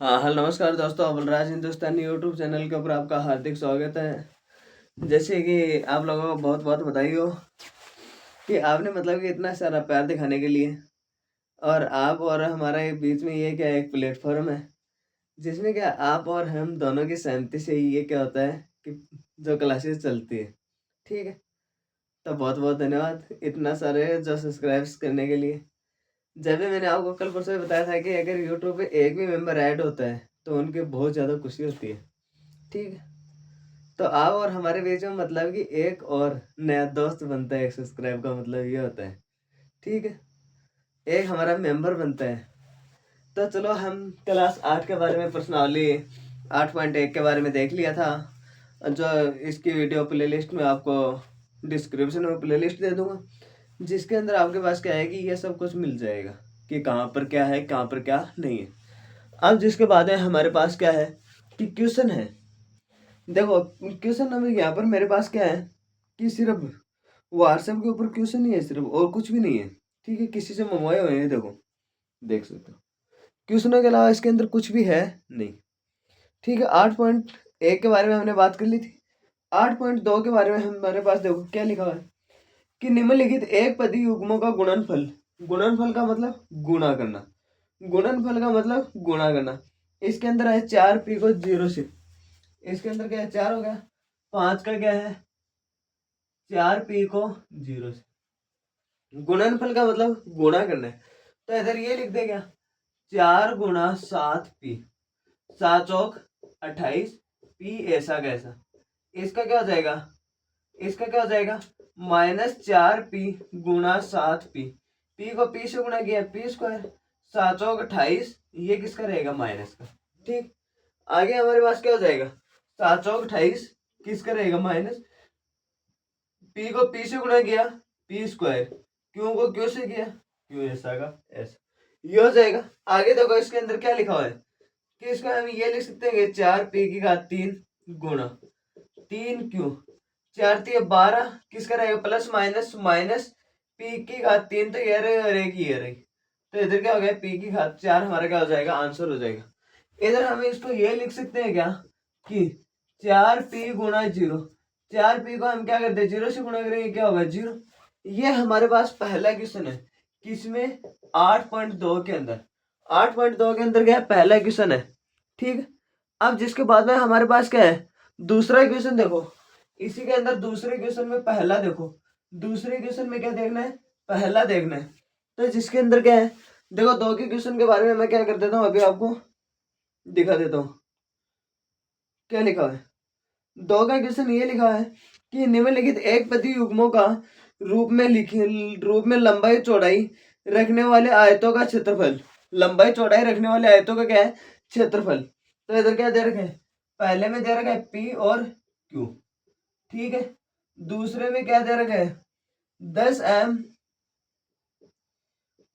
हाँ, हेलो नमस्कार दोस्तों, अबलराज हिंदुस्तानी यूट्यूब चैनल के ऊपर आपका हार्दिक स्वागत है। जैसे कि आप लोगों को बहुत बहुत बधाई हो कि आपने मतलब कि इतना सारा प्यार दिखाने के लिए। और आप और हमारे बीच में ये क्या एक प्लेटफॉर्म है जिसमें क्या आप और हम दोनों की सहमति से ही ये क्या होता है कि जो क्लासेस चलती है। ठीक है, तो बहुत बहुत धन्यवाद इतना सारे जो सब्सक्राइब्स करने के लिए। जब भी मैंने आपको कल परसों ही बताया था कि अगर यूट्यूब पे एक भी मेंबर ऐड होता है तो उनकी बहुत ज़्यादा खुशी होती है। ठीक है, तो आप और हमारे बीच में मतलब कि एक और नया दोस्त बनता है। एक सब्सक्राइब का मतलब ये होता है। ठीक है, एक हमारा मेंबर बनता है। तो चलो, हम क्लास 8 के बारे में प्रश्नावली 8.1 के बारे में देख लिया था। जो इसकी वीडियो प्लेलिस्ट में आपको डिस्क्रिप्शन में प्लेलिस्ट दे दूंगा, जिसके अंदर आपके पास क्या है कि ये सब कुछ मिल जाएगा कि कहाँ पर क्या है, कहाँ पर क्या नहीं है। अब जिसके बाद है हमारे पास क्या है कि क्वेश्चन है। देखो, क्वेश्चन नंबर यहाँ पर मेरे पास क्या है कि सिर्फ व्हाट्सएप के ऊपर क्वेश्चन ही है, सिर्फ, और कुछ भी नहीं है। ठीक है, किसी से मंगवाए हुए हैं, देखो देख सकते हो। क्वेश्चनों के अलावा इसके अंदर कुछ भी है नहीं। ठीक है, 8.1 के बारे में हमने बात कर ली थी। 8.2 के बारे में हमारे पास देखो क्या लिखा हुआ है कि निम्नलिखित एक पदी युग्मों का गुणनफल। गुणनफल का मतलब गुणा करना। गुणनफल का मतलब गुणा करना। इसके अंदर है 4p को 0 से। इसके अंदर क्या है, 4 हो गया। 5 का क्या है, 4p को 0 से। गुणनफल का मतलब गुणा करना है, तो इधर ये लिख देगा 4 × 7p। 7 चौक 28, p ऐसा कैसा। इसका क्या हो जाएगा, इसका क्या हो जाएगा -4p × 7p। p को p से गुणा किया p²। 7 चौक 28, ये किसका रहेगा, माइनस का। ठीक, आगे हमारे पास क्या हो जाएगा, 7 चौक 28 किसका रहेगा, माइनस। p को p से गुणा किया p²। क्यों को क्यों से किया, क्यों ऐसा का ऐसा, ये हो जाएगा। आगे देखो इसके अंदर क्या लिखा हुआ है कि इसका हम ये लिख सकते हैं 4p3 गुणा 3q। 4×3 = 12, किसका रहेगा, प्लस माइनस माइनस p3, तो ये रही और एक ये रही। तो इधर क्या हो गया, p4 हमारा क्या हो जाएगा, आंसर हो जाएगा। इधर हम इसको ये लिख सकते हैं क्या कि 4p × 0। 4p को हम क्या करते हैं, 0 से गुणा करेंगे, क्या होगा, 0। ये हमारे पास पहला क्वेश्चन है, किसमें, 8.2 के अंदर। 8.2 के अंदर क्या है, पहला क्वेश्चन है। ठीक है, अब जिसके बाद में हमारे पास क्या है, दूसरा क्वेश्चन। देखो इसी के अंदर दूसरे क्वेश्चन में पहला देखो, दूसरे क्वेश्चन में क्या देखना है, पहला देखना है। तो जिसके अंदर क्या है, देखो दो के क्वेश्चन के बारे में मैं क्या कर देता हूँ, अभी आपको दिखा देता हूँ क्या लिखा है। दो का क्वेश्चन ये लिखा है कि निम्नलिखित एक पदी युग्मों का रूप में लंबाई चौड़ाई रखने वाले आयतों का क्षेत्रफल। लंबाई चौड़ाई रखने वाले आयतों का क्या है, क्षेत्रफल। तो इधर क्या दे रखा है, पहले में दे रखा है p और q। ठीक है, दूसरे में क्या दे रखा है, 10m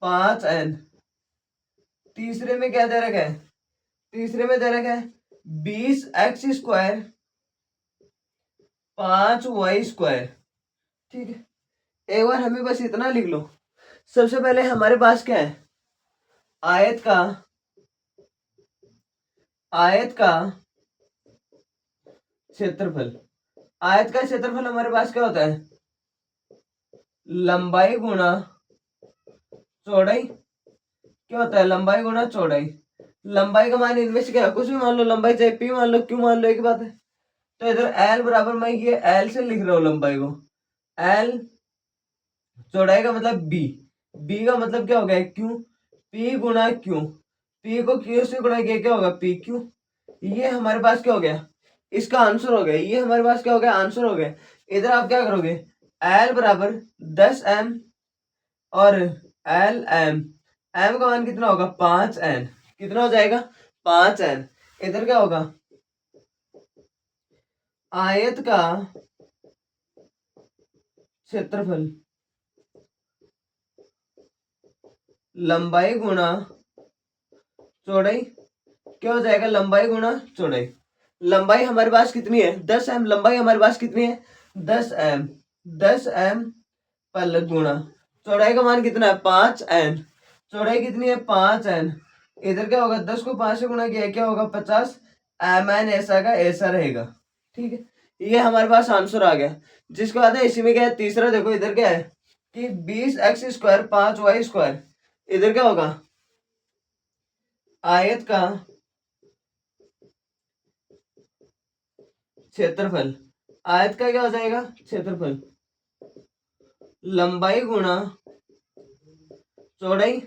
5n। तीसरे में क्या दे रखा है, तीसरे में दे रखा है 20x² 5y²। ठीक है, एक बार हमें बस इतना लिख लो। सबसे पहले हमारे पास क्या है, आयत का क्षेत्रफल। आयत का क्षेत्रफल हमारे पास क्या होता है, लंबाई गुणा चौड़ाई। क्या होता है, लंबाई गुणा चौड़ाई। लंबाई का मान इनमें से क्या है, कुछ भी मान लो, लंबाई चाहे p मान लो, q मान लो, एक बात है। तो इधर l बराबर, मैं ये l से लिख रहा हूँ लंबाई को, l। चौड़ाई का मतलब b, b का मतलब क्या हो गया, q। p गुणा q, p को q से गुणा किया, क्या होगा, pq। ये हमारे पास क्या हो गया, इसका आंसर हो गया। ये हमारे पास क्या हो गया, आंसर हो गया। इधर आप क्या करोगे, l बराबर 10m और l m। m का मान कितना होगा, 5n। कितना हो जाएगा, 5n। इधर क्या होगा, आयत का क्षेत्रफल लंबाई गुणा चौड़ाई। क्या हो जाएगा, लंबाई गुणा चौड़ाई। लंबाई हमारे पास कितनी है, 10m। लंबाई हमारे पास कितनी है, 10m। 10m पल गुणा चौड़ाई का मान कितना है, 5n। चौड़ाई कितनी है, 5n। इधर क्या होगा, 10 को 5 से गुणा किया क्या होगा 50, mn ऐसा का ऐसा रहेगा। ठीक है, ये हमारे पास आंसर आ गया। जिसके बाद है इसी में क्या है तीसरा, देखो इधर क्या है कि 20x² 5y², इधर क्या होगा आयत का क्षेत्रफल, आयत का क्या हो जाएगा क्षेत्रफल, लंबाई गुणा चौड़ाई।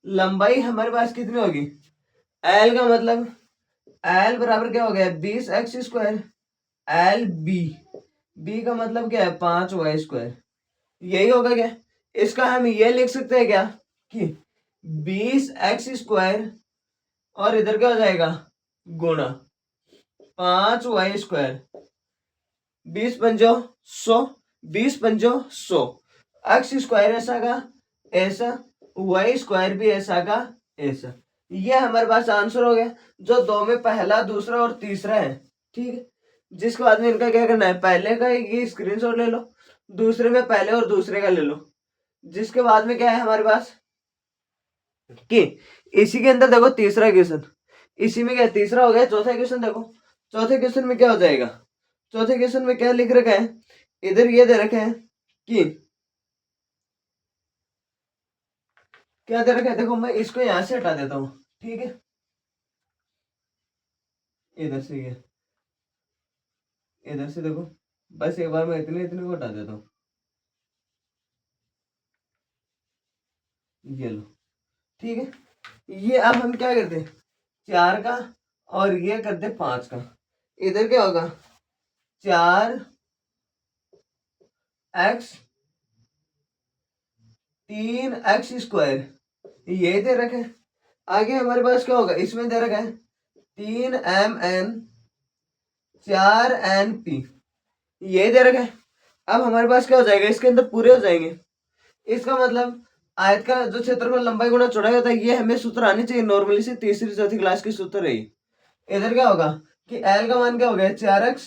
लंबाई हमारे पास कितनी होगी, एल का मतलब एल बराबर क्या हो गया 20x², एल बी, बी का मतलब क्या है 5y², यही होगा क्या। इसका हम ये लिख सकते हैं क्या कि 20x² और इधर क्या हो जाएगा गुणा 5y², 20×5 = 100, 20×5 = 100, x² ऐसा का ऐसा, y² भी ऐसा का ऐसा। ये हमारे पास आंसर हो गया, जो दो में पहला दूसरा और तीसरा है। ठीक है, जिसके बाद में इनका क्या करना है, पहले का ये स्क्रीनशॉट ले लो, दूसरे में पहले और दूसरे का ले लो। जिसके बाद में क्या है हमारे पास कि इसी के अंदर देखो तीसरा क्वेश्चन, इसी में क्या तीसरा हो गया, चौथा क्वेश्चन देखो, चौथे क्वेश्चन में क्या हो जाएगा, चौथे क्वेश्चन में क्या लिख रखा है, इधर ये दे रखा है कि क्या दे रखा है, देखो मैं इसको यहां से हटा देता हूं। ठीक है, इधर से ये इधर से देखो, बस एक बार मैं इतने इतने को हटा देता हूँ, ये लो। ठीक है, ये अब हम क्या करते हैं 4 का और ये करते 5 का, इधर क्या होगा 4x 3x², ये दे रखा है। आगे हमारे पास क्या होगा, इसमें दे रखा है 3mn 4np, ये दे रखा है। अब हमारे पास क्या हो जाएगा, इसके अंदर पूरे हो जाएंगे। इसका मतलब आयत का जो क्षेत्रफल लंबाई गुणा चौड़ाई होता है, ये हमें सूत्र आनी चाहिए नॉर्मली से, तीसरी चौथी क्लास की सूत्र है। इधर क्या होगा कि एल का मान क्या हो गया 4x,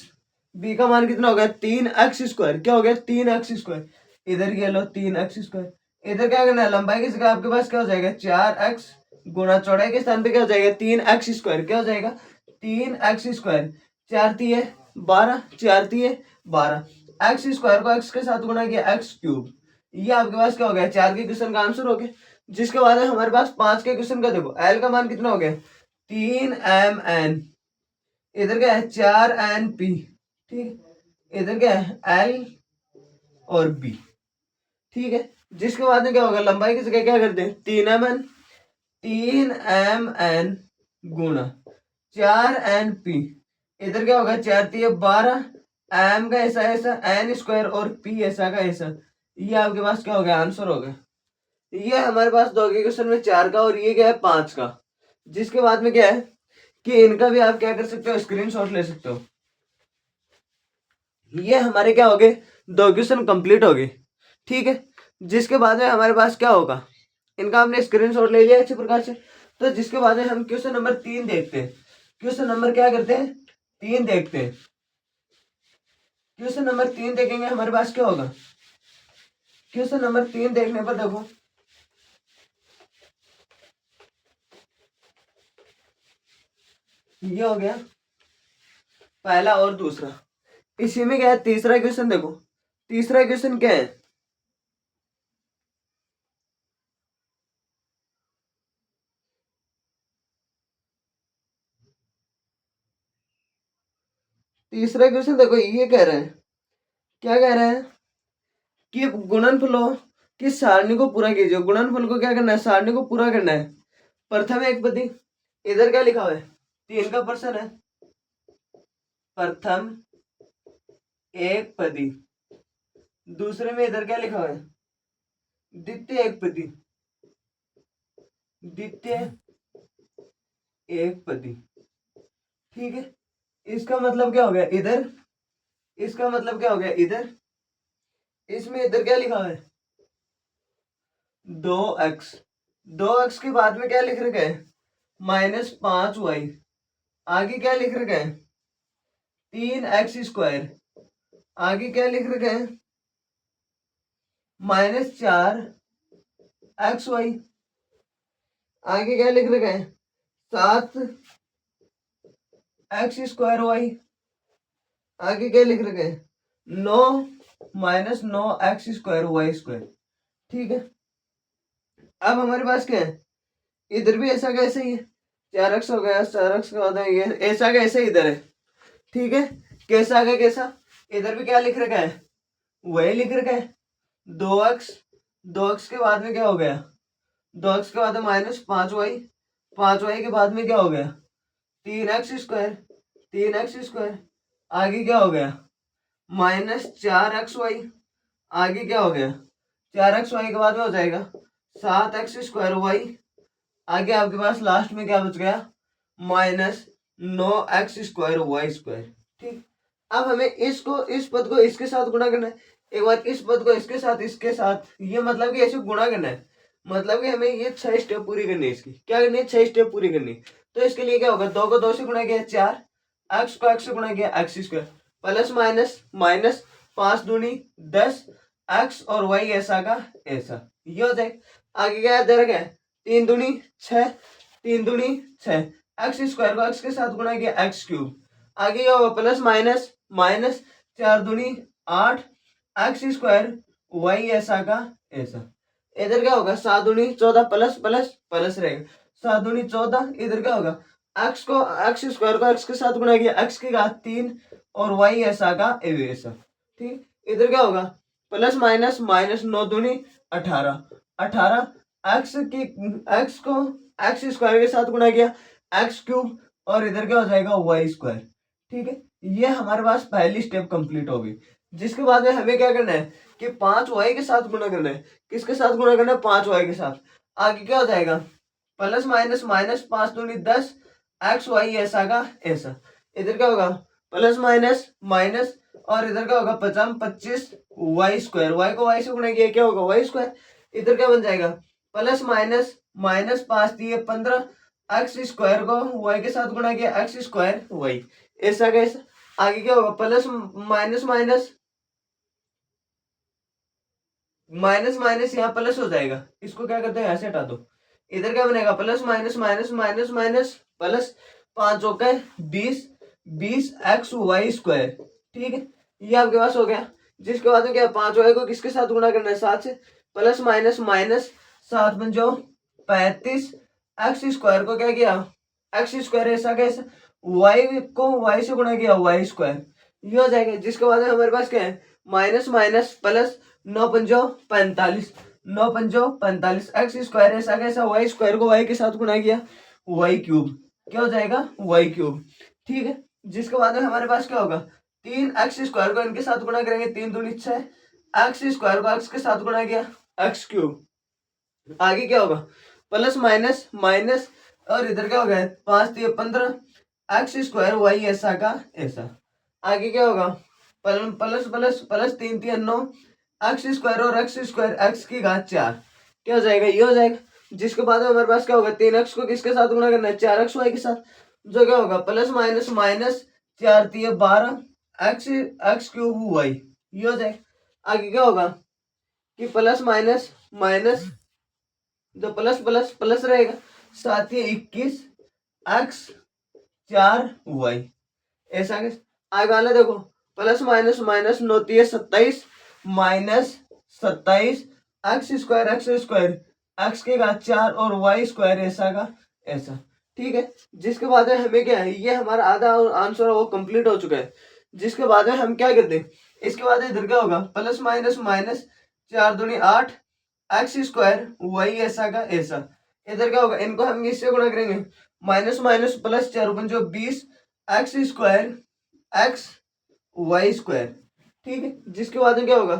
बी का मान कितना हो गया 3x², क्या हो गया 3x², इधर ये लो 3x²। इधर क्या करना है, लंबाई की जगह आपके पास क्या हो जाएगा 4x गुणा चौड़ाई के स्थान पे क्या हो जाएगा 3x², क्या हो जाएगा 3x², 4×3 = 12, 4×3 = 12, x² को x के साथ गुणा किया x³, ये आपके पास क्या हो गया 4 के क्वेश्चन का आंसर हो गया। जिसके बाद है हमारे पास 5 के क्वेश्चन का, देखो एल का मान कितना हो गया 3mn, इधर क्या है 4np, ठीक, इधर क्या है एल और बी। ठीक है, जिसके बाद में क्या होगा, लंबाई की जगह क्या करते हैं 3mn गुणा 4np, इधर क्या होगा 4×3 = 12, एम का ऐसा ऐसा n² और p ऐसा का ऐसा, ये आपके पास क्या हो गया आंसर हो गया। ये हमारे पास दो के क्वेश्चन में 4 का और ये क्या है 5 का। जिसके बाद में क्या है कि इनका भी आप क्या कर सकते हो स्क्रीनशॉट ले सकते हो। ये हमारे क्या हो गए, दो क्वेश्चन कंप्लीट हो गए। ठीक है, जिसके बाद में हमारे पास क्या होगा, इनका हमने स्क्रीनशॉट ले लिया अच्छी प्रकार से। तो जिसके बाद में हम क्वेश्चन नंबर 3 देखते हैं। क्वेश्चन नंबर क्या करते हैं 3 देखते हैं। क्वेश्चन नंबर 3 देखेंगे हमारे पास क्या होगा, क्वेश्चन नंबर 3 देखने पर देखो ये हो गया पहला और दूसरा। इसी में क्या है तीसरा क्वेश्चन, देखो तीसरा क्वेश्चन क्या है, तीसरा क्वेश्चन देखो ये कह रहे हैं, क्या कह रहे हैं कि गुणनफलों की सारणी को पूरा कीजिए। गुणनफल को क्या करना है, सारणी को पूरा करना है। प्रथम एक पदी, इधर क्या लिखा हुआ है 3 का प्रश्न है, प्रथम एक पदी। दूसरे में इधर क्या लिखा हुआ है द्वितीय एक पदी, द्वितीय एक पदी। ठीक है, इसका मतलब क्या हो गया इधर, इसका मतलब क्या हो गया इधर, इसमें इधर क्या लिखा हुआ है 2x, 2x के बाद में क्या लिख रखा है -5y, आगे क्या लिख रखा है 3x², आगे क्या लिख रखा है -4xy, आगे क्या लिख रखा है 7x² y। आगे क्या लिख रखा है 9 - 9x² y²। ठीक है, अब हमारे पास क्या है इधर भी ऐसा कैसे ही है 4x हो गया 4x का होता है ये ऐसा कैसे इधर है। ठीक है, कैसा आ गया कैसा इधर भी क्या लिख रखा है वही लिख रखा है 2x। 2x के बाद में क्या हो गया 2x के बाद में -5y। 5y के बाद में क्या हो गया 3x²। 3x²। आगे क्या हो गया -4xy। आगे क्या हो गया 4xy के बाद में हो जाएगा 7x² y। आगे आपके पास लास्ट में क्या बच गया -9x² y²। ठीक, अब हमें इसको इस पद को इसके साथ गुणा करना है। एक बार इस पद को इसके साथ ये मतलब कि ऐसे गुणा करना है। मतलब कि हमें ये 6 स्टेप पूरी करनी है। इसकी क्या करनी है 6 स्टेप पूरी करनी। तो इसके लिए क्या होगा 2 को 2 से गुणा किया 4, x को x से गुणा किया x², प्लस माइनस माइनस 5 दूनी 10 x और y ऐसा का ऐसा ये हो जाए। आगे क्या दे रखा है 3 दूनी 6, 3 दूनी 6, x² को x के साथ गुणा किया x³। आगे क्या होगा प्लस माइनस माइनस 4 दूनी 8 x² y ऐसा का ऐसा। इधर क्या होगा 7 दूनी 14 प्लस प्लस प्लस रहेगा 7 दूनी 14। इधर क्या होगा x को x² को x के साथ गुणा किया x की घात 3 और y ऐसा का ऐसा। ठीक, इधर क्या होगा प्लस माइनस माइनस 9 दूनी 18 18 x को x² के साथ गुणा किया x³ और इधर क्या हो जाएगा y²। ठीक है, ये हमारे पास पहली स्टेप कंप्लीट हो गई। जिसके बाद में हमें क्या करना है कि 5y के साथ गुणा करना है। किसके साथ गुणा करना है 5y के साथ। आगे क्या हो जाएगा प्लस माइनस माइनस 5 दूनी 10 x y ऐसा का ऐसा। इधर क्या होगा प्लस माइनस माइनस और इधर क्या होगा 25 y²। y को y से गुणा किया क्या होगा y²। इधर क्या बन जाएगा प्लस माइनस माइनस 5 दिए 15 x² को y के साथ गुणा किया x² y ऐसा कैसा। आगे क्या होगा plus minus minus minus minus यहाँ प्लस हो जाएगा। इसको क्या करते हैं यहाँ से हटा दो। इधर क्या बनेगा plus minus minus minus minus plus 5 होगा 20 20x² ठीक है, ये आपके पास हो गया। जिसके बाद में क्या 5y को किसके साथ गुणा करना है 7 से प्लस माइनस माइनस 7 बन जाओ 35 x² को क्या किया x² ऐसा कैसा y को y से गुणा किया y²। ये हो जाएगा। जिसके बाद में हमारे पास क्या है माइनस माइनस प्लस 9 पंजो 45 9 पंजो 45 x² ऐसा कैसा y² को y के साथ गुणा किया y³ क्या हो जाएगा y³। ठीक है, जिसके बाद में हमारे पास क्या होगा 3x² को इनके साथ गुणा करेंगे 3 दूनी 6 x² को x के साथ गुणा किया x³। आगे क्या होगा प्लस माइनस माइनस और इधर क्या होगा 5 दिए 15 x² y ऐसा का ऐसा। आगे क्या होगा प्लस प्लस प्लस 3 3 9 x² और x² x की घात 4 क्या हो जाएगा ये हो जाएगा। जिसके बाद में हमारे पास क्या होगा 3x को किसके साथ गुणा करना है 4x y के साथ। जो क्या होगा plus minus minus 4 3 12 x³ y ये हो जाएगा। आगे क्या होगा कि प्लस माइनस माइनस जो प्लस प्लस प्लस रहेगा 7 21 x 4 y ऐसा के। आगे वाला देखो plus minus minus 9 27 minus 27 x² x के घात 4 और y² ऐसा का ऐसा। ठीक है, जिसके बाद में हमें क्या है ये हमारा आधा आंसर वो कंप्लीट हो चुका है। जिसके बाद में हम क्या करते हैं इसके बाद इधर क्या होगा प्लस माइनस माइनस 4 दूनी 8 x² y ऐसा का ऐसा। इधर क्या होगा इनको हम इससे गुणा करेंगे माइनस माइनस प्लस 4 पंजो 20 x² x y²। ठीक है, जिसके बाद में क्या होगा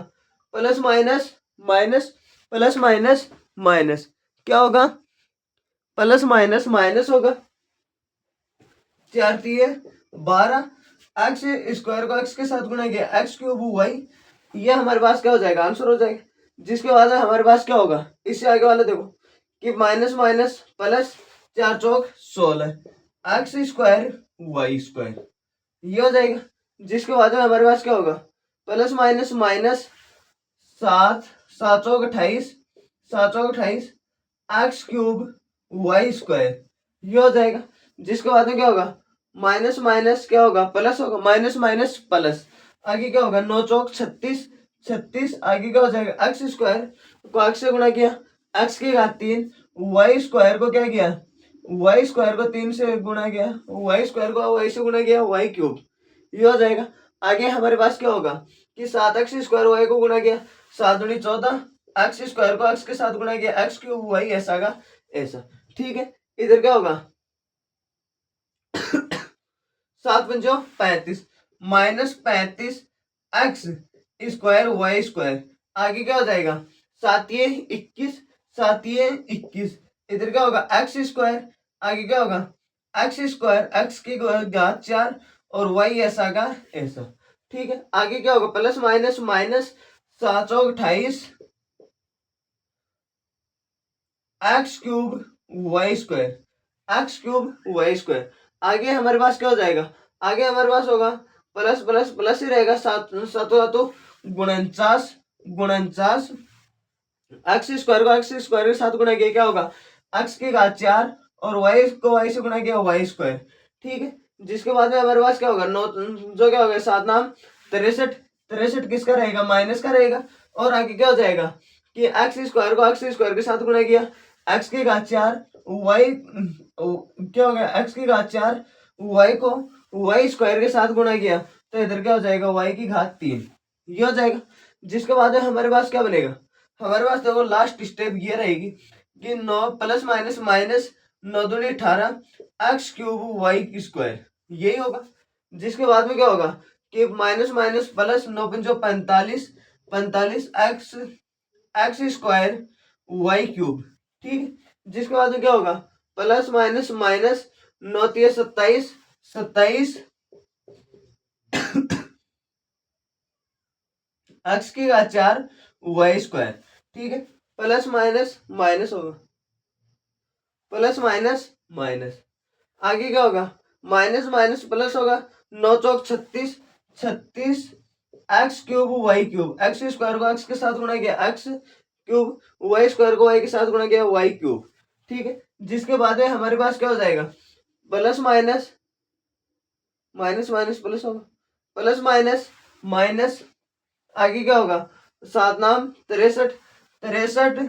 plus minus minus plus minus minus क्या होगा प्लस माइनस माइनस होगा 4 3 12 x² को x के साथ गुणा किया x³ y ये हमारे पास क्या हो जाएगा आंसर हो जाएगा। जिसके बाद हमारे पास क्या होगा इससे आगे वाला देखो कि माइनस माइनस प्लस 4 चौक 16 x² y² ये हो जाएगा। जिसके बाद में हमारे पास क्या होगा प्लस माइनस माइनस 7 7 चौक 28 7 चौक 28 x³ वाई स्क्वायर, ये हो जाएगा। जिसके बाद में क्या होगा, माइनस माइनस क्या होगा, प्लस होगा, माइनस माइनस प्लस, आगे क्या होगा, 9 चौक 36, 36 आगे क्या हो जाएगा, एक्स स्क्वायर को एक्स से गुणा किया, एक्स की घात 3, वाई स्क्वायर को क्या किया, वाई स्क्वायर को 3 से गुणा किया, वाई स्क्वायर को वाई से गुणा किया, वाई क्यूब, ये हो जाएगा। आगे हमारे पास क्या होगा कि 7x स्क्वायर वाई को गुणा किया, 7 दूनी 14, एक्स स्क्वायर को एक्स के साथ गुणा किया, एक्स क्यूब वाई ऐसा का ऐसा, ठीक है। इधर क्या होगा 7 पंचो 35, minus 35 x square y square, आगे क्या हो जाएगा 7 ये 21, 7 ये 21, इधर क्या होगा एक्स स्क्वायर, आगे क्या होगा एक्स स्क्वायर एक्स की घात 4 और वाई ऐसा का ऐसा, ठीक है। आगे क्या होगा प्लस माइनस माइनस, 7 चौक 28 x cube y square, x cube y square, आगे हमारे पास क्या हो जाएगा, आगे हमारे पास होगा प्लस प्लस प्लस ही रहेगा, 7 49 49 एक्स स्क्वायर को एक्स स्क्वायर के साथ गुणा किया क्या होगा, एक्स की घात 4 और वाई को वाई से गुणा किया वाई स्क्वायर, ठीक है। जिसके बाद में हमारे पास क्या होगा, नौ जो क्या होगा 7 नाम 63, 63 किसका रहेगा, माइनस का रहेगा, और आगे क्या हो जाएगा कि एक्स स्क्वायर को एक्स स्क्वायर के साथ गुणा किया, एक्स की घात 4 वाई क्या हो गया, एक्स की घात 4 वाई को वाई स्क्वायर के साथ गुणा किया, तो इधर क्या हो जाएगा वाई की घात 3, ये हो जाएगा। जिसके बाद में हमारे पास क्या बनेगा, हमारे पास देखो लास्ट स्टेप ये रहेगी कि 9 प्लस माइनस माइनस 9 दूनी 18 एक्स क्यूब वाई स्क्वायर, यही होगा। जिसके बाद में क्या होगा कि माइनस माइनस प्लस 9 पंचो 45, 45 x x square y cube, ठीक है। जिसके बाद में क्या होगा प्लस माइनस माइनस 9 3 27, 27 एक्स की घात 4 वाई स्क्वायर, ठीक है। प्लस माइनस माइनस होगा, प्लस माइनस माइनस, आगे क्या होगा माइनस माइनस प्लस होगा, 9 चौक 36, 36 x cube y cube, x square को एक्स के साथ गुणा किया एक्स क्यूब, वाई स्क्वायर को वाई के साथ गुणा किया वाई क्यूब, ठीक है। जिसके बाद में हमारे पास क्या हो जाएगा plus minus minus minus plus होगा, प्लस माइनस माइनस, आगे क्या होगा 7 नाम 63, 63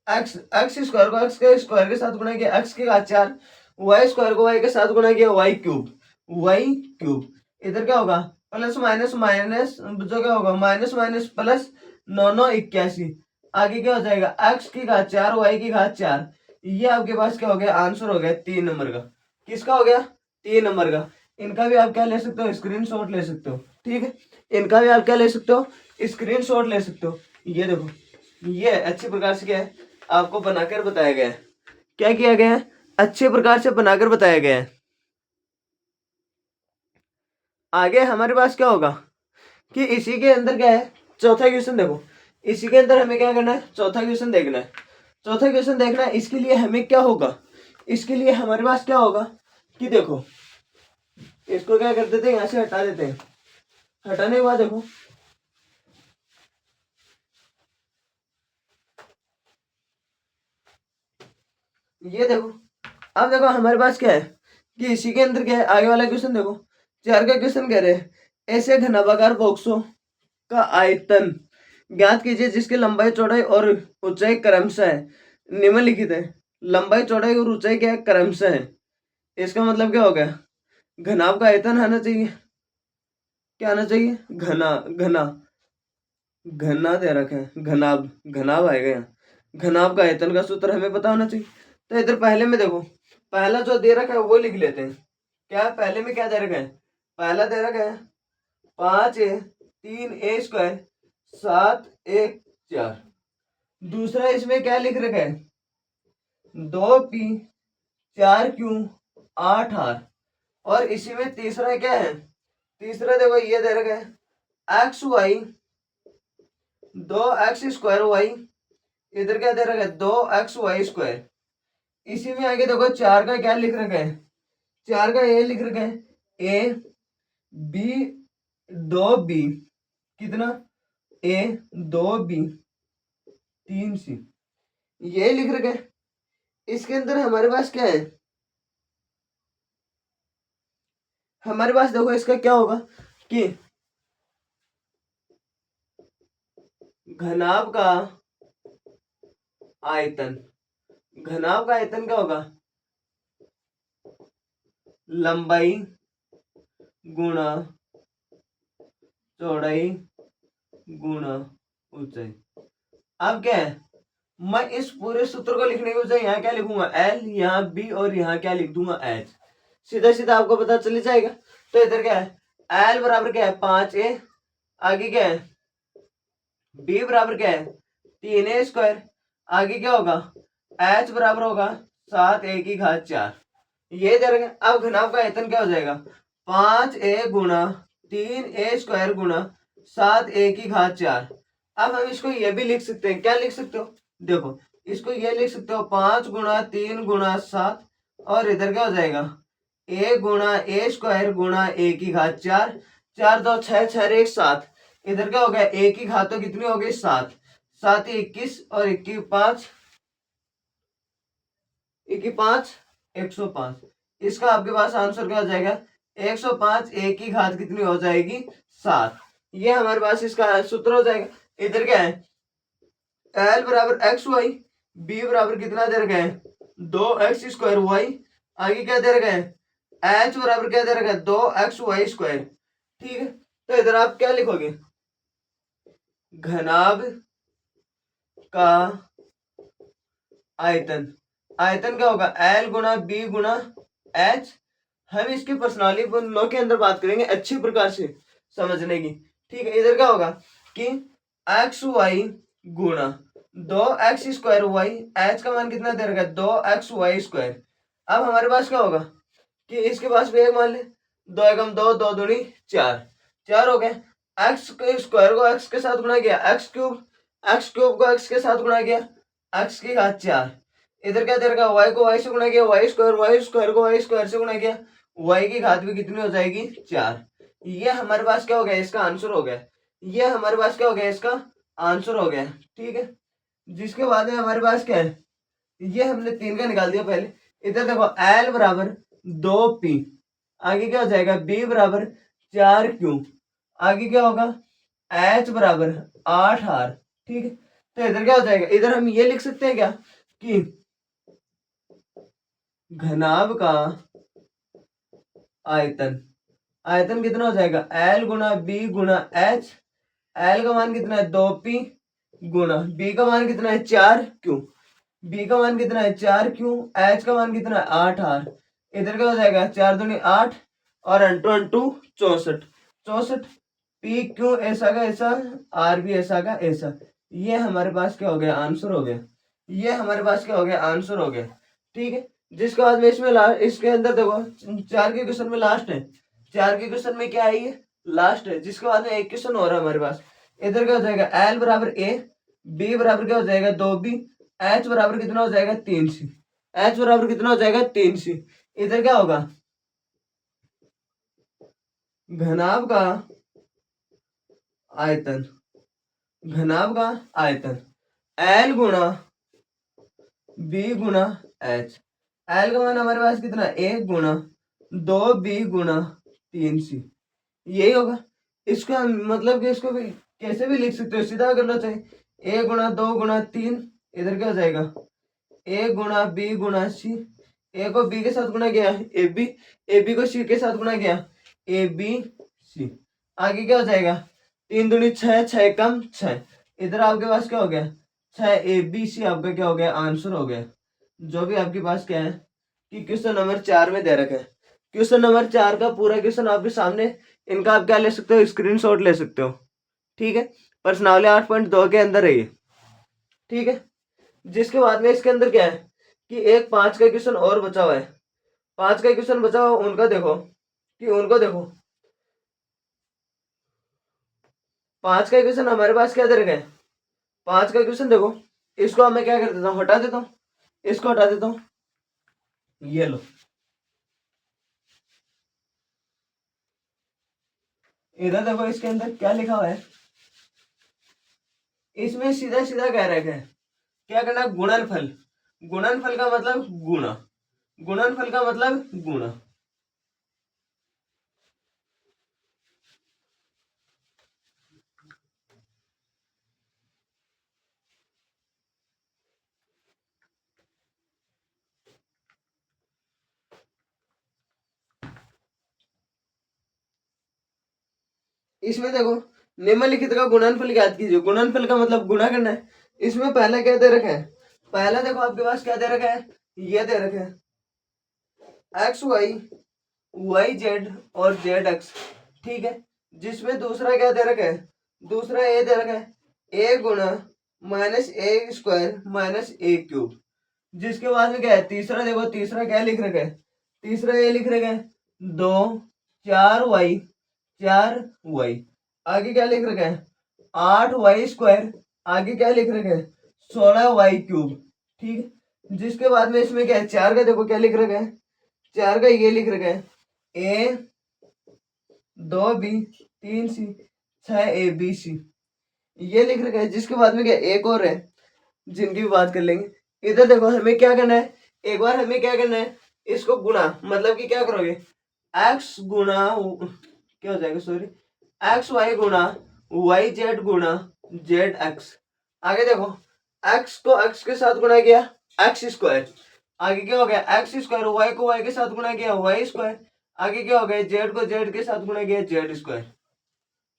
एक्स एक्स स्क्वायर को एक्स के स्क्वायर के साथ गुणा किया, एक्स की घात 4 वाई स्क्वायर को वाई के साथ गुणा किया वाई क्यूब, वाई क्यूब, इधर क्या होगा प्लस माइनस माइनस जो क्या होगा माइनस माइनस प्लस 9 9 81, आगे क्या हो जाएगा एक्स की घात 4 वाई की घात 4, ये आपके पास क्या हो गया आंसर हो गया 3 नंबर का। किसका हो गया 3 नंबर का। इनका भी आप क्या ले सकते हो स्क्रीनशॉट ले सकते हो, ठीक है। इनका भी आप क्या ले सकते हो स्क्रीनशॉट ले सकते हो। ये देखो ये अच्छी प्रकार से क्या है आपको बनाकर बताया गया है, क्या किया गया है अच्छे प्रकार से बनाकर बताया गया है। आगे हमारे पास क्या होगा कि इसी के अंदर क्या है चौथा क्वेश्चन देखो, इसी के अंदर हमें क्या करना है चौथा क्वेश्चन देखना है, चौथा क्वेश्चन देखना है। इसके लिए हमें क्या होगा, इसके लिए हमारे पास क्या होगा कि देखो इसको क्या कर देते हैं यहाँ से हटा देते हैं, हटाने के बाद देखो ये देखो, अब देखो हमारे पास क्या है कि इसी के अंदर क्या है आगे वाला क्वेश्चन देखो 4 का क्वेश्चन कह रहे हैं ऐसे घनाभागार बॉक्सों का आयतन ज्ञात कीजिए जिसकी लंबाई चौड़ाई और ऊंचाई क्रमशः है निम्नलिखित है। लंबाई चौड़ाई और ऊंचाई क्या है क्रमशः है, इसका मतलब क्या हो गया घनाभ का आयतन आना चाहिए, क्या आना चाहिए घना घना घना दे रखा है घनाभ, घनाभ आएगा यहाँ, घनाभ का आयतन का सूत्र हमें पता होना चाहिए। तो इधर पहले में देखो पहला जो दे रखा है वो लिख लेते हैं, क्या पहले में क्या दे रखा है पहला दे रखा है 5a 3a स्क्वायर 7a 4, दूसरा इसमें क्या लिख रखा है 2p 4q 8r, और इसी में तीसरा क्या है तीसरा देखो ये दे रखा है x Y 2x square Y, इधर क्या दे रखा है 2x वाई स्क्वायर, इसी में आगे देखो 4 का क्या लिख रखा है 4 का ये लिख रखा है a b 2b कितना a 2b 3c, ये लिख रखा है। इसके अंदर हमारे पास क्या है, हमारे पास देखो इसका क्या होगा कि घनाभ का आयतन, घनाभ का आयतन क्या होगा, लंबाई गुणा चौड़ाई गुणा ऊंचाई। अब क्या है, मैं इस पूरे सूत्र को लिखने के बजाय यहाँ क्या लिखूंगा, एल, यहाँ बी और यहाँ क्या लिख दूंगा, एच। सीधा सीधा आपको पता चल जाएगा। तो इधर क्या है, एल बराबर क्या है 5a, आगे क्या है बी बराबर क्या है 3a स्क्वायर, आगे क्या होगा एच बराबर होगा 7a की घात 4। ये दे रखा है। अब घनाभ का आयतन क्या हो जाएगा 5a गुणा 3a स्क्वायर गुणा 7a की घात 4। अब हम इसको ये भी लिख सकते हैं, क्या लिख सकते हो, देखो इसको ये लिख सकते हो 5 गुणा 3 गुणा 7, और इधर क्या हो जाएगा a गुणा a स्क्वायर गुणा a की घात 4, 4 2 6 6 1 7, इधर क्या हो गया a की घात तो कितनी हो गई 7, 7 21 और 21 5, 21 5 105। इसका आपके पास आंसर क्या हो जाएगा 105 a की घात कितनी हो जाएगी 7। ये हमारे पास इसका सूत्र हो जाएगा। इधर क्या है एल बराबर एक्स वाई, बी बराबर कितना दे रखा है 2x स्क्वायर वाई, आगे क्या दे रखा है एच बराबर क्या दे रखा है 2x वाई स्क्वायर। ठीक है, तो इधर आप क्या लिखोगे, घनाभ का आयतन, आयतन क्या होगा एल गुणा बी गुणा एच। हम इसकी पर्सनालिटी लॉ के अंदर बात करेंगे अच्छी प्रकार से समझने की। ठीक है, इधर क्या होगा कि एक्स वाई गुणा 2x स्क्वायर वाई, एच का मान कितना दे रखा है 2x वाई स्क्वायर। अब हमारे पास क्या होगा कि इसके पास भी एक मान ले, 2 एकम 2, 2 दूनी 4, 4 हो गए। एक्स के स्क्वायर को एक्स के साथ गुणा किया, एक्स क्यूब को एक्स के साथ गुणा किया, एक्स की घात 4। इधर क्या दे रखा है वाई को वाई से गुणा किया, वाई स्क्वायर को वाई स्क्वायर से गुणा किया, वाई की घात भी कितनी हो जाएगी 4। ये हमारे पास क्या हो गया इसका आंसर हो गया, ये हमारे पास क्या हो गया इसका आंसर हो गया। ठीक है, जिसके बाद में हमारे पास क्या है, ये हमने 3 का निकाल दिया पहले। इधर देखो एल बराबर 2p, आगे क्या हो जाएगा बी बराबर 4q, आगे क्या होगा एच बराबर 8r। ठीक है, तो इधर क्या हो जाएगा, इधर हम ये लिख सकते हैं क्या कि घनाभ का आयतन, आयतन कितना हो जाएगा एल गुणा बी गुणा एच, एल का मान कितना है 2p गुणा बी का मान कितना है 4q, बी का मान कितना है 4q, एच का मान कितना है 8r। इधर क्या हो जाएगा 4 दूनी 8 और अंटू अंटू 64, 64 पी क्यू ऐसा का ऐसा, आर भी ऐसा का ऐसा। ये हमारे पास क्या हो गया आंसर हो गया, ये हमारे पास क्या हो गया आंसर हो गया। ठीक है, जिसके बाद में इसमें इसके अंदर देखो 4 के क्वेश्चन में लास्ट है, 4 के क्वेश्चन में क्या है ये लास्ट है, जिसके बाद में एक क्वेश्चन हो रहा है हमारे पास। इधर क्या हो जाएगा एल बराबर ए, बी बराबर क्या हो जाएगा 2b, एच बराबर कितना हो जाएगा 3c, एच बराबर कितना हो जाएगा 3c। इधर क्या होगा घनाभ का आयतन, घनाभ का आयतन एल गुणा बी गुणा एच, एल का मान हमारे पास कितना 1 गुणा 2b गुणा 3c, यही होगा। इसका मतलब कि इसको भी कैसे भी लिख सकते हो, सीधा करना चाहिए 1 गुणा 2 गुणा 3, इधर क्या हो जाएगा a गुणा बी गुणा सी, ए को बी के साथ गुणा किया ए बी को सी के साथ गुणा किया ए बी सी, आगे क्या हो जाएगा 3 दूनी 6, 6 कम 6, इधर आपके पास क्या हो गया 6 ए बी सी, आपका क्या हो गया आंसर हो गया। जो भी आपके पास क्या है कि क्वेश्चन नंबर 4 में दे रखा है, क्वेश्चन नंबर 4 का पूरा क्वेश्चन आपके सामने, इनका आप क्या ले सकते हो स्क्रीनशॉट ले सकते हो। ठीक है, प्रश्नावली 8.2 के अंदर है ये। ठीक है, जिसके बाद में इसके अंदर क्या है कि एक 5 का क्वेश्चन और बचा हुआ है, 5 का क्वेश्चन बचा हुआ उनका देखो कि उनको देखो 5 का क्वेश्चन हमारे पास क्या दे रखा है, 5 का क्वेश्चन देखो, इसको मैं क्या कर देता हूँ हटा देता हूँ, इसको हटा देता हूँ, ये लो इधर देखो इसके अंदर क्या लिखा हुआ है, इसमें सीधा सीधा कह रखा है क्या करना गुणनफल, गुणनफल का मतलब गुणा, गुणनफल का मतलब गुणा। इसमें देखो निम्नलिखित का गुणनफल ज्ञात कीजिए। गुणनफल का मतलब गुणा करना है। इसमें पहला क्या दे रखा है, पहला देखो आपके पास क्या दे रखा है, ये दे रखा है एक्स वाई, वाई जेड और जेड एक्स, ठीक है। जिसमें दूसरा क्या दे रखा है, दूसरा ए दे रखा है ए गुणा माइनस ए स्क्वायर माइनस ए क्यूब। जिसके बाद में क्या है तीसरा, देखो तीसरा क्या लिख रखा है, तीसरा ये लिख रखा है 2 4 वाई 4 वाई। आगे क्या लिख रखा है 8 वाई स्क्वायर। आगे क्या लिख रखा है 16 वाई क्यूब, ठीक है। जिसके बाद में इसमें क्या है चार का, देखो क्या लिख रखा है, चार का ये लिख रखा है ए 2 B 3 C 6 A B C, ये लिख रखा है। जिसके बाद में क्या एक और है जिनकी भी बात कर लेंगे। इधर देखो हमें क्या करना है, एक बार हमें क्या करना है, इसको गुणा, मतलब कि क्या करोगे एक्स गुणा क्या हो जाएगा, सॉरी एक्स वाई गुणा वाई जेड गुणा जेड एक्स। आगे देखो एक्स को एक्स के साथ गुणा किया एक्स स्क्वायर। आगे क्या हो गया एक्स स्क्वायर, वाई को वाई के साथ गुणा किया वाई स्क्वायर। आगे क्या हो गया जेड को जेड के साथ गुणा किया जेड स्क्वायर,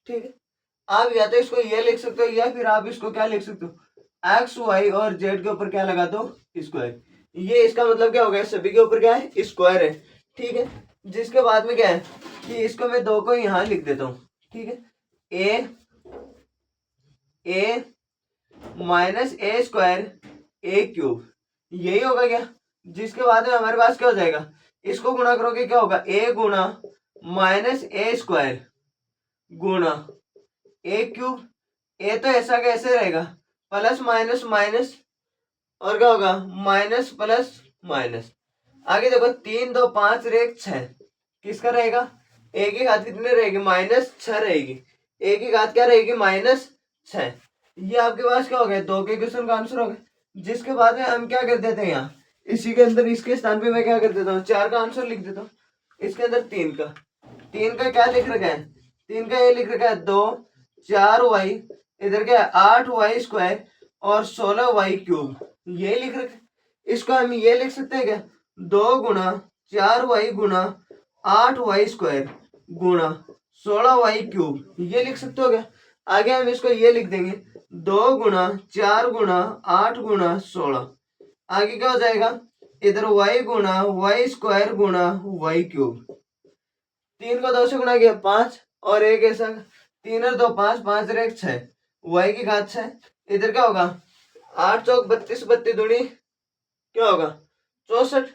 ठीक है। आप या तो इसको ये लिख सकते हो या फिर आप इसको क्या लिख सकते हो एक्स वाई और जेड के ऊपर क्या लगा दो स्क्वायर। ये इसका मतलब क्या हो गया, सभी के ऊपर क्या है स्क्वायर है, ठीक है। जिसके बाद में क्या है कि इसको मैं दो को यहां लिख देता हूं, ठीक है। ए माइनस ए स्क्वायर ए क्यूब, यही होगा क्या। जिसके बाद में हमारे पास क्या हो जाएगा, इसको गुणा करोगे क्या होगा ए गुणा माइनस ए स्क्वायर गुणा ए क्यूब। ए तो ऐसा कैसे रहेगा प्लस माइनस माइनस, और क्या होगा माइनस प्लस माइनस। आगे देखो 3 2 5 रेख 6, किसका रहेगा ए की घात कितनी रहेगी -6 रहेगी। ए की घात क्या रहेगी -6। ये आपके पास क्या हो गया दो के क्वेश्चन का आंसर हो गया। जिसके बाद में हम क्या कर देते हैं यहाँ इसी के अंदर, इसके स्थान पे मैं क्या कर देता हूँ 4 का आंसर लिख देता हूँ। इसके अंदर 3 का क्या लिख रखा है, 3 का ये लिख रखा है 2 4 वाई, इधर क्या है 8 वाई स्क्वायर और 16 वाई क्यूब, ये लिख रखा है। इसको हम ये लिख सकते हैं क्या 2 गुणा 4 वाई गुणा 8 वाई स्क्वायर गुणा 16 वाई क्यूब, ये लिख सकते हो क्या। आगे हम इसको ये लिख देंगे 2 गुणा 4 गुणा 8 गुणा 16। आगे क्या हो जाएगा इधर वाई गुणा वाई स्क्वायर गुणा वाई क्यूब। 3 को 2 से गुणा किया 5 और एक ऐसा 3 और 2 5 5 और एक 6 वाई की घात 6। इधर क्या होगा 8 चौक 32 32 दूनी क्या होगा 64,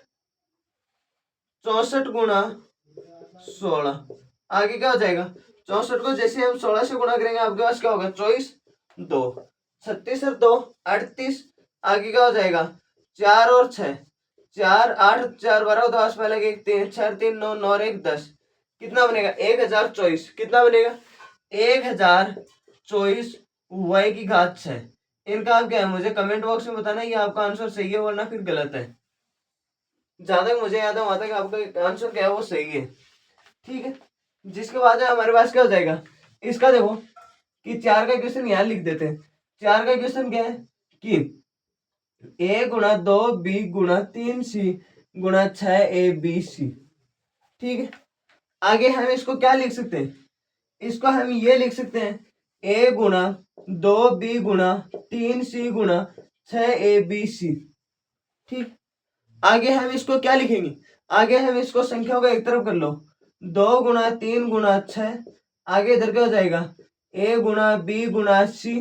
64 गुणा 16। आगे क्या हो जाएगा 64 को जैसे हम 16 से गुणा करेंगे आपके पास क्या होगा 24 2 36 और 2 38। आगे क्या हो जाएगा 4 और 6 4 8 4 12 तो आस पहले के 3 4 3 9 9 और 1 10, कितना बनेगा 1024। कितना बनेगा 1024 वाई की घात 6। इनका आप क्या है मुझे कमेंट बॉक्स में बताना ये आपका आंसर सही है वरना फिर गलत है। जहां तक मुझे याद है वहां तक आपका आंसर क्या है वो सही है, ठीक है। जिसके बाद है हमारे पास क्या हो जाएगा इसका, देखो कि 4 का क्वेश्चन यहाँ लिख देते हैं। 4 का क्वेश्चन क्या है कि ए गुणा 2 बी गुणा 3 सी गुणा 6 ए बी सी, ठीक है। आगे हम इसको क्या लिख सकते हैं, इसको हम ये लिख सकते हैं ए गुणा 2 बी गुणा 3 सी गुणा 6 ए बी सी, ठीक। आगे हम इसको क्या लिखेंगे, आगे हम इसको संख्याओं को एक तरफ कर लो 2 गुणा 3 गुणा 6। आगे इधर क्या हो जाएगा ए गुणा बी गुणा सी,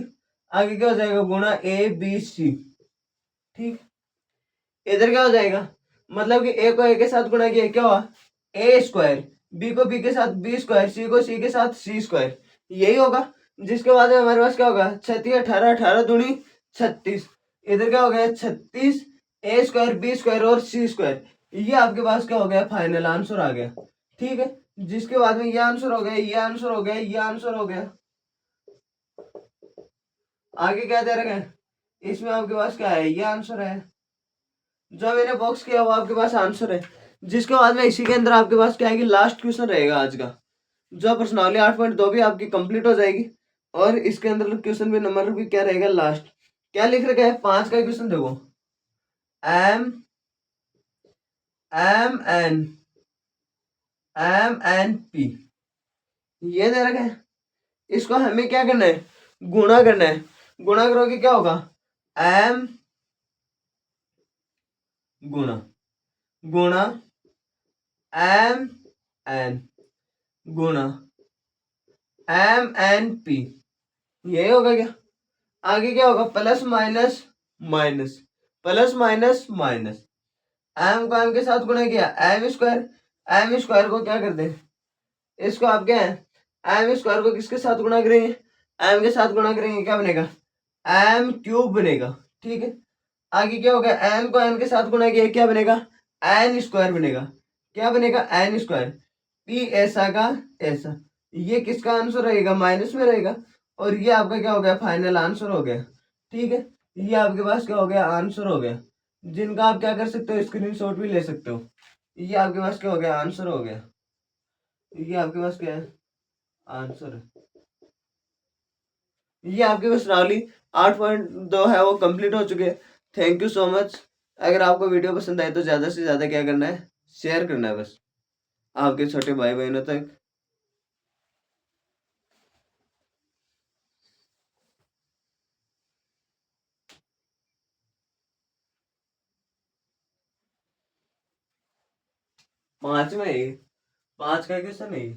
आगे क्या हो जाएगा गुणा ए बी सी, ठीक। इधर क्या हो जाएगा मतलब कि ए को ए के साथ गुणा किया क्या हुआ ए स्क्वायर, बी को बी के साथ बी स्क्वायर, सी को सी के साथ सी स्क्वायर, यही होगा। जिसके बाद में हमारे पास क्या होगा 36 18 18 दूनी 36। इधर क्या हो गया 36 ए स्क्वायर बी स्क्वायर और सी स्क्वायर, ये आपके पास क्या हो गया फाइनल आंसर आ गया, ठीक है। जिसके बाद में ये आंसर हो गया ये आंसर हो गया ये आंसर हो गया। आगे क्या दे रखा है इसमें आपके पास क्या है ये आंसर है, जो मैंने बॉक्स किया वो आपके पास आंसर है। जिसके बाद में इसी के अंदर आपके पास क्या आएगी, लास्ट क्वेश्चन रहेगा आज का। जो प्रश्नावली 8.2 भी आपकी कंप्लीट हो जाएगी और इसके अंदर क्वेश्चन भी नंबर भी क्या रहेगा, लास्ट। क्या लिख रखा है, 5 का क्वेश्चन देखो। एम एम एन पी ये दे रखा है। इसको हमें क्या करना है, गुणा करना है। गुणा करोगे क्या होगा, एम गुणा गुणा एम एन गुणा MNP, यही होगा क्या। आगे क्या होगा, plus minus minus, plus minus minus. M को एम के साथ गुणा किया, एम स्क्वायर। एम स्क्वायर को क्या करते हैं, इसको आप क्या है, एम स्क्वायर को किसके साथ गुणा करेंगे, एम के साथ गुणा करेंगे, क्या बनेगा, एम क्यूब बनेगा। ठीक है। आगे क्या होगा, एन को एन के साथ गुणा किया, क्या बनेगा, एन स्क्वायर बनेगा। क्या बनेगा, एन स्क्वायर। पी ऐसा का ऐसा, ये किसका आंसर रहेगा, माइनस में रहेगा। और ये आपका क्या हो गया, फाइनल आंसर हो गया। ठीक है। ये आपके पास क्या हो गया, आंसर हो गया। जिनका आप क्या कर सकते हो, स्क्रीनशॉट भी ले सकते हो। ये आपके पास क्या हो गया, आंसर हो गया। ये आपके पास क्या है, आंसर है। ये आपके पास रावली 8.2 है वो कंप्लीट हो चुके हैं। Thank you so much. अगर आपको वीडियो पसंद आए तो ज़्यादा से ज़्यादा क्या करना है, शेयर करना है बस आपके छोटे भाई बहनों तक। 5 में ही, 5 का क्वेश्चन है ये।